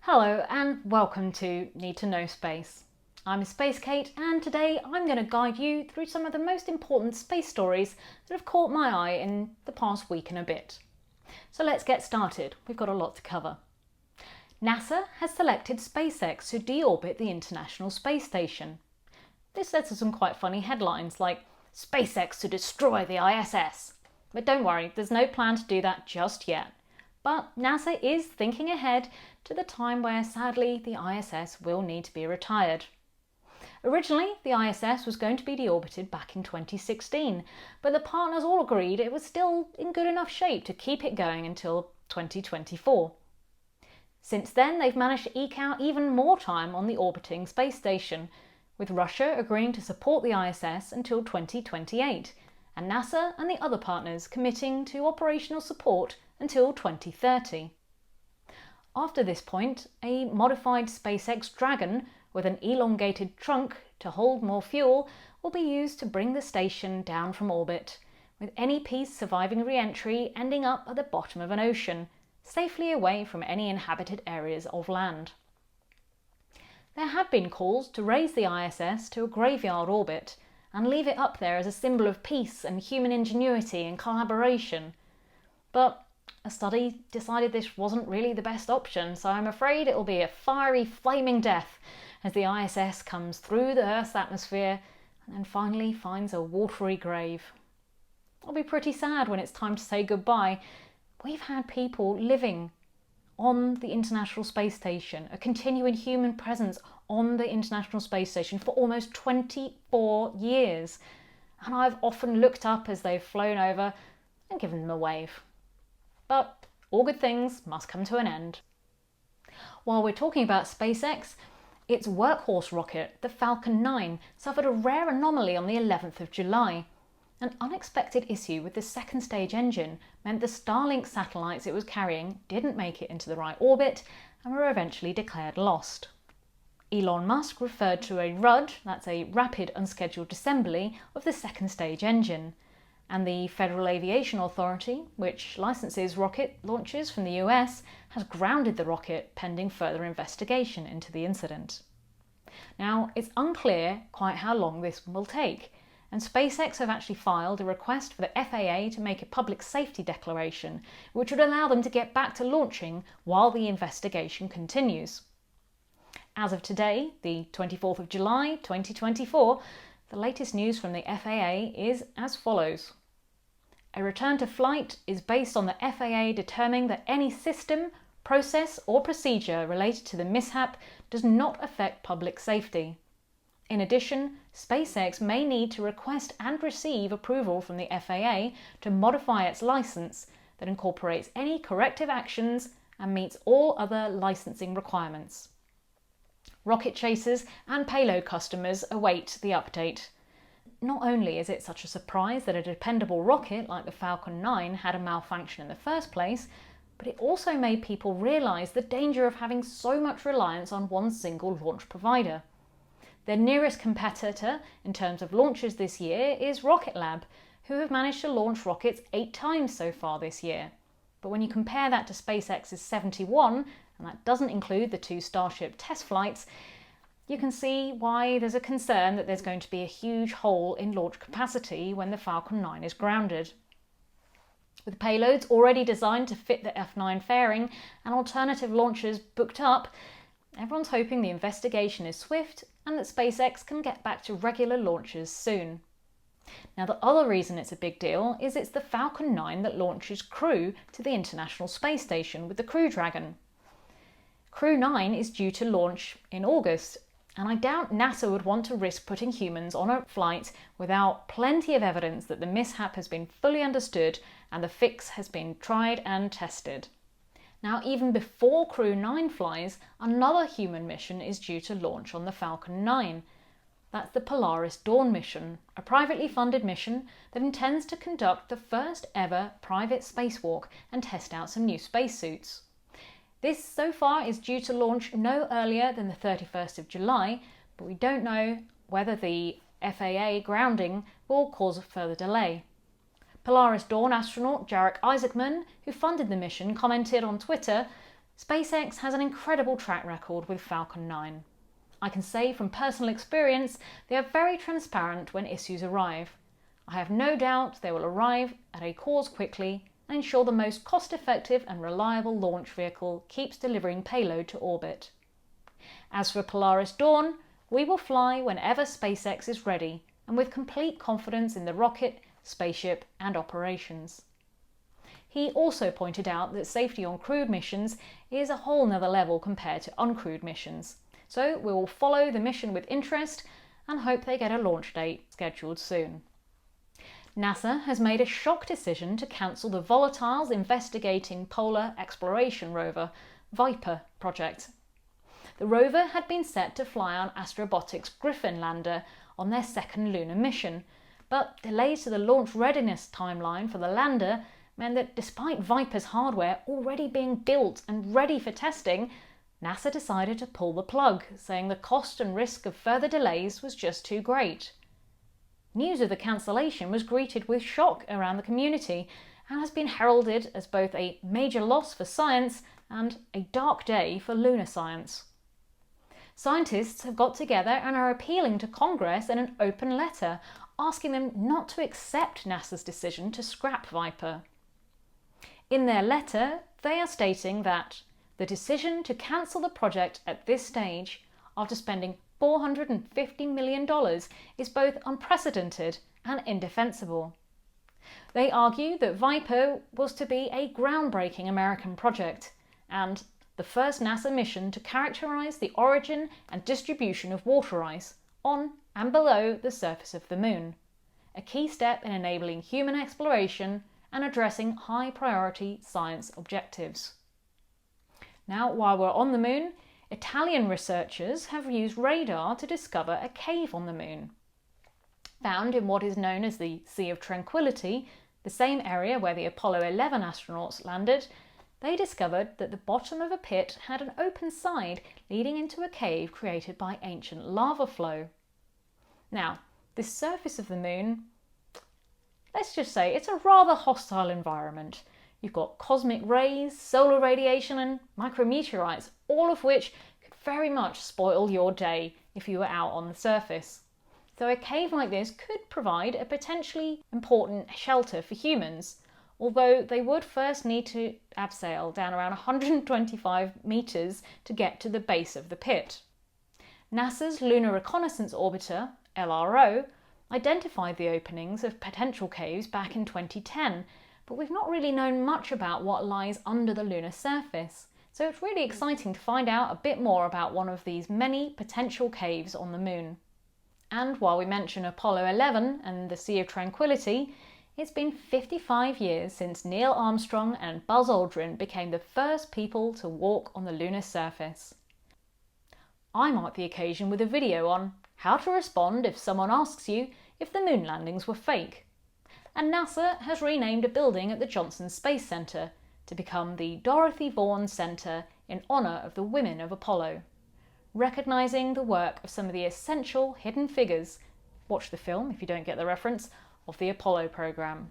Hello and welcome to Need to Know Space. I'm Space Kate and today I'm going to guide you through some of the most important space stories that have caught my eye in the past week and a bit. So let's get started, we've got a lot to cover. NASA has selected SpaceX to deorbit the International Space Station. This led to some quite funny headlines like SpaceX to destroy the ISS. But don't worry, there's no plan to do that just yet. But NASA is thinking ahead to the time where, sadly, the ISS will need to be retired. Originally, the ISS was going to be deorbited back in 2016, but the partners all agreed it was still in good enough shape to keep it going until 2024. Since then, they've managed to eke out even more time on the orbiting space station, with Russia agreeing to support the ISS until 2028, and NASA and the other partners committing to operational support until 2030. After this point, a modified SpaceX Dragon with an elongated trunk to hold more fuel will be used to bring the station down from orbit, with any piece surviving re-entry ending up at the bottom of an ocean, safely away from any inhabited areas of land. There had been calls to raise the ISS to a graveyard orbit and leave it up there as a symbol of peace and human ingenuity and collaboration. But a study decided this wasn't really the best option, so I'm afraid it will be a fiery, flaming death as the ISS comes through the Earth's atmosphere and then finally finds a watery grave. It'll be pretty sad when it's time to say goodbye. We've had people living on the International Space Station, a continuing human presence on the International Space Station for almost 24 years. And I've often looked up as they've flown over and given them a wave. But all good things must come to an end. While we're talking about SpaceX, its workhorse rocket, the Falcon 9, suffered a rare anomaly on the 11th of July. An unexpected issue with the second stage engine meant the Starlink satellites it was carrying didn't make it into the right orbit and were eventually declared lost. Elon Musk referred to a RUD, that's a rapid unscheduled assembly, of the second stage engine. And the Federal Aviation Authority, which licenses rocket launches from the US, has grounded the rocket pending further investigation into the incident. Now, it's unclear quite how long this will take, and SpaceX have actually filed a request for the FAA to make a public safety declaration, which would allow them to get back to launching while the investigation continues. As of today, the 24th of July 2024, the latest news from the FAA is as follows. A return to flight is based on the FAA determining that any system, process or procedure related to the mishap does not affect public safety. In addition, SpaceX may need to request and receive approval from the FAA to modify its license that incorporates any corrective actions and meets all other licensing requirements. Rocket chasers and payload customers await the update. Not only is it such a surprise that a dependable rocket like the Falcon 9 had a malfunction in the first place, but it also made people realise the danger of having so much reliance on one single launch provider. Their nearest competitor in terms of launches this year is Rocket Lab, who have managed to launch rockets 8 times so far this year. But when you compare that to SpaceX's 71, and that doesn't include the 2 Starship test flights, you can see why there's a concern that there's going to be a huge hole in launch capacity when the Falcon 9 is grounded. With payloads already designed to fit the F9 fairing and alternative launches booked up, everyone's hoping the investigation is swift and that SpaceX can get back to regular launches soon. Now, the other reason it's a big deal is it's the Falcon 9 that launches crew to the International Space Station with the Crew Dragon. Crew 9 is due to launch in August, and I doubt NASA would want to risk putting humans on a flight without plenty of evidence that the mishap has been fully understood and the fix has been tried and tested. Now, even before Crew 9 flies, another human mission is due to launch on the Falcon 9. That's the Polaris Dawn mission, a privately funded mission that intends to conduct the first ever private spacewalk and test out some new spacesuits. This so far is due to launch no earlier than the 31st of July, but we don't know whether the FAA grounding will cause a further delay. Polaris Dawn astronaut Jarek Isaacman, who funded the mission, commented on Twitter, SpaceX has an incredible track record with Falcon 9. I can say from personal experience they are very transparent when issues arrive. I have no doubt they will arrive at a cause quickly and ensure the most cost-effective and reliable launch vehicle keeps delivering payload to orbit. As for Polaris Dawn, we will fly whenever SpaceX is ready and with complete confidence in the rocket, spaceship and operations. He also pointed out that safety on crewed missions is a whole nother level compared to uncrewed missions. So we will follow the mission with interest and hope they get a launch date scheduled soon. NASA has made a shock decision to cancel the Volatiles Investigating Polar Exploration Rover, VIPER project. The rover had been set to fly on Astrobotic's Griffin lander on their second lunar mission, but delays to the launch readiness timeline for the lander meant that despite VIPER's hardware already being built and ready for testing, NASA decided to pull the plug, saying the cost and risk of further delays was just too great. News of the cancellation was greeted with shock around the community and has been heralded as both a major loss for science and a dark day for lunar science. Scientists have got together and are appealing to Congress in an open letter, asking them not to accept NASA's decision to scrap VIPER. In their letter, they are stating that the decision to cancel the project at this stage, after spending $450 million, is both unprecedented and indefensible. They argue that VIPER was to be a groundbreaking American project and the first NASA mission to characterize the origin and distribution of water ice on and below the surface of the Moon, a key step in enabling human exploration and addressing high-priority science objectives. Now, while we're on the Moon, Italian researchers have used radar to discover a cave on the Moon. Found in what is known as the Sea of Tranquility, the same area where the Apollo 11 astronauts landed, they discovered that the bottom of a pit had an open side leading into a cave created by ancient lava flow. Now, the surface of the Moon, let's just say it's a rather hostile environment. You've got cosmic rays, solar radiation and micrometeorites, all of which could very much spoil your day if you were out on the surface. So a cave like this could provide a potentially important shelter for humans, although they would first need to abseil down around 125 metres to get to the base of the pit. NASA's Lunar Reconnaissance Orbiter, LRO, identified the openings of potential caves back in 2010, but we've not really known much about what lies under the lunar surface. So it's really exciting to find out a bit more about one of these many potential caves on the Moon. And while we mention Apollo 11 and the Sea of Tranquility, it's been 55 years since Neil Armstrong and Buzz Aldrin became the first people to walk on the lunar surface. I marked the occasion with a video on how to respond if someone asks you if the moon landings were fake. And NASA has renamed a building at the Johnson Space Center to become the Dorothy Vaughan Center in honour of the women of Apollo, recognising the work of some of the essential hidden figures, watch the film if you don't get the reference, of the Apollo program.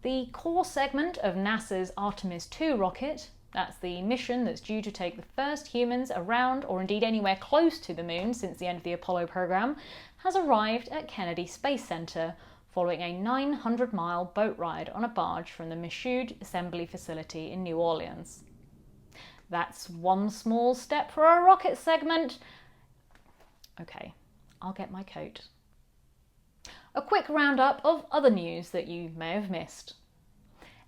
The core segment of NASA's Artemis II rocket, that's the mission that's due to take the first humans around or indeed anywhere close to the Moon since the end of the Apollo program, has arrived at Kennedy Space Center following a 900-mile boat ride on a barge from the Michoud Assembly Facility in New Orleans. That's one small step for a rocket segment. Okay, I'll get my coat. A quick roundup of other news that you may have missed.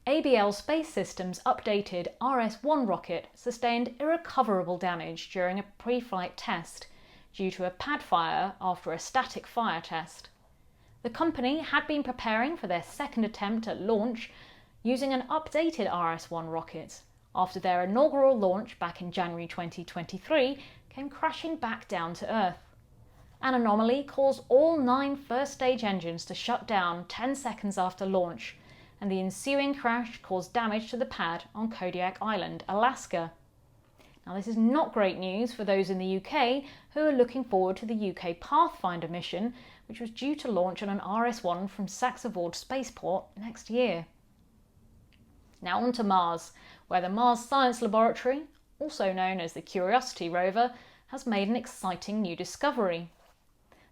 ABL Space Systems' updated RS-1 rocket sustained irrecoverable damage during a pre-flight test due to a pad fire after a static fire test. The company had been preparing for their second attempt at launch using an updated RS-1 rocket after their inaugural launch back in January 2023 came crashing back down to Earth. An anomaly caused all 9 first-stage engines to shut down 10 seconds after launch, and the ensuing crash caused damage to the pad on Kodiak Island, Alaska. Now, this is not great news for those in the UK who are looking forward to the UK Pathfinder mission, which was due to launch on an RS-1 from Saxe-Vord Spaceport next year. Now on to Mars, where the Mars Science Laboratory, also known as the Curiosity rover, has made an exciting new discovery.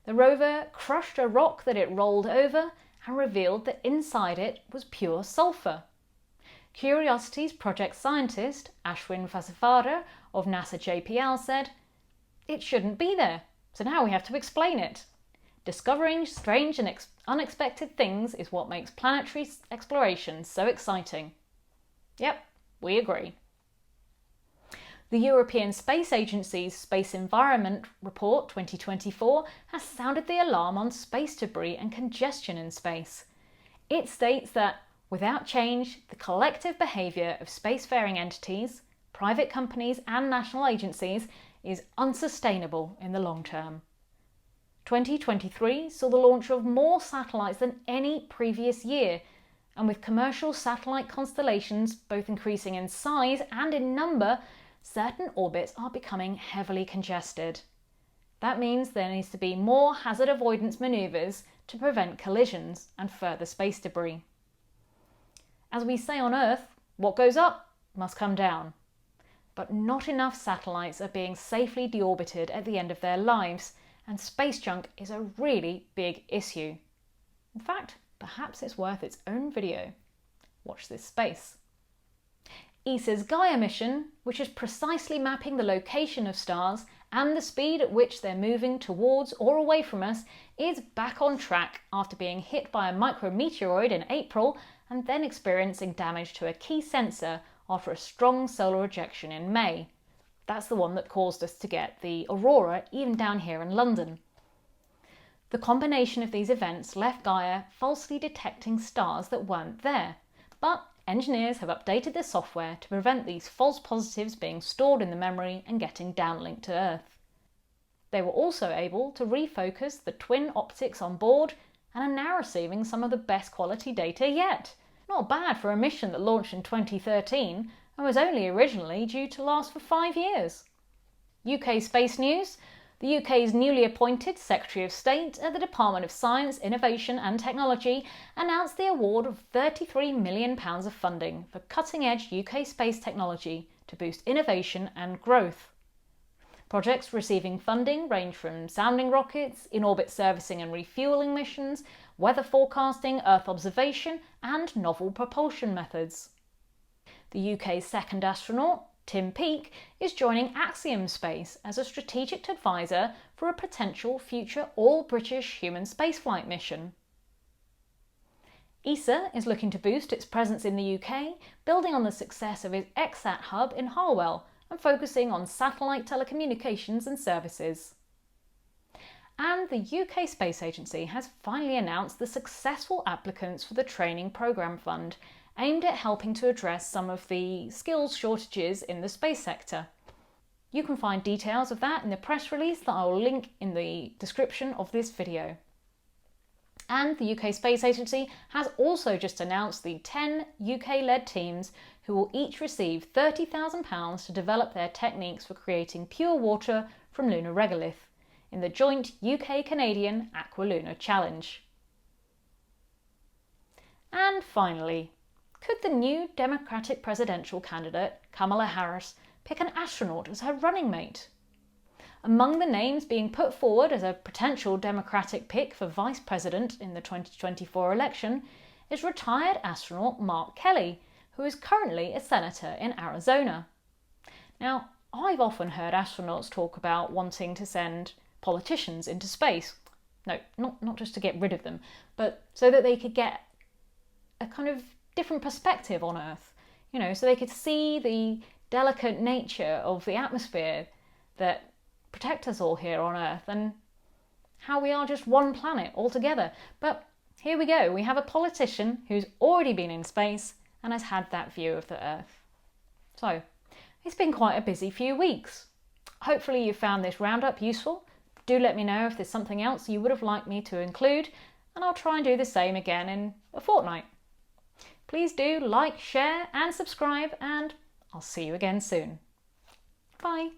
The rover crushed a rock that it rolled over and revealed that inside it was pure sulphur. Curiosity's project scientist, Ashwin Vasavada of NASA JPL, said, "It shouldn't be there, so now we have to explain it. Discovering strange and unexpected things is what makes planetary exploration so exciting." Yep, we agree. The European Space Agency's Space Environment Report 2024 has sounded the alarm on space debris and congestion in space. It states that without change, the collective behaviour of spacefaring entities, private companies and national agencies is unsustainable in the long term. 2023 saw the launch of more satellites than any previous year, and with commercial satellite constellations both increasing in size and in number, certain orbits are becoming heavily congested. That means there needs to be more hazard avoidance manoeuvres to prevent collisions and further space debris. As we say on Earth, what goes up must come down. But not enough satellites are being safely deorbited at the end of their lives, and space junk is a really big issue. In fact, perhaps it's worth its own video. Watch this space. ESA's Gaia mission, which is precisely mapping the location of stars and the speed at which they're moving towards or away from us, is back on track after being hit by a micrometeoroid in April and then experiencing damage to a key sensor after a strong solar ejection in May. That's the one that caused us to get the aurora even down here in London. The combination of these events left Gaia falsely detecting stars that weren't there, but engineers have updated the software to prevent these false positives being stored in the memory and getting downlinked to Earth. They were also able to refocus the twin optics on board and are now receiving some of the best quality data yet. Not bad for a mission that launched in 2013 and was only originally due to last for 5 years. UK space news. The UK's newly appointed Secretary of State at the Department of Science, Innovation and Technology announced the award of £33 million of funding for cutting-edge UK space technology to boost innovation and growth. Projects receiving funding range from sounding rockets, in-orbit servicing and refuelling missions, weather forecasting, Earth observation and novel propulsion methods. The UK's second astronaut, Tim Peake, is joining Axiom Space as a strategic advisor for a potential future all-British human spaceflight mission. ESA is looking to boost its presence in the UK, building on the success of its XSat hub in Harwell and focusing on satellite telecommunications and services. And the UK Space Agency has finally announced the successful applicants for the Training Programme Fund, aimed at helping to address some of the skills shortages in the space sector. You can find details of that in the press release that I will link in the description of this video. And the UK Space Agency has also just announced the 10 UK-led teams who will each receive £30,000 to develop their techniques for creating pure water from lunar regolith in the joint UK-Canadian Aqualunar Challenge. And finally, could the new Democratic presidential candidate, Kamala Harris, pick an astronaut as her running mate? Among the names being put forward as a potential Democratic pick for vice president in the 2024 election is retired astronaut Mark Kelly, who is currently a senator in Arizona. Now, I've often heard astronauts talk about wanting to send politicians into space. No, not just to get rid of them, but so that they could get a kind of different perspective on Earth, so they could see the delicate nature of the atmosphere that protect us all here on Earth and how we are just one planet altogether. But here we go, we have a politician who's already been in space and has had that view of the Earth. So, it's been quite a busy few weeks. Hopefully you found this roundup useful. Do let me know if there's something else you would have liked me to include, and I'll try and do the same again in a fortnight. Please do like, share and subscribe, and I'll see you again soon. Bye.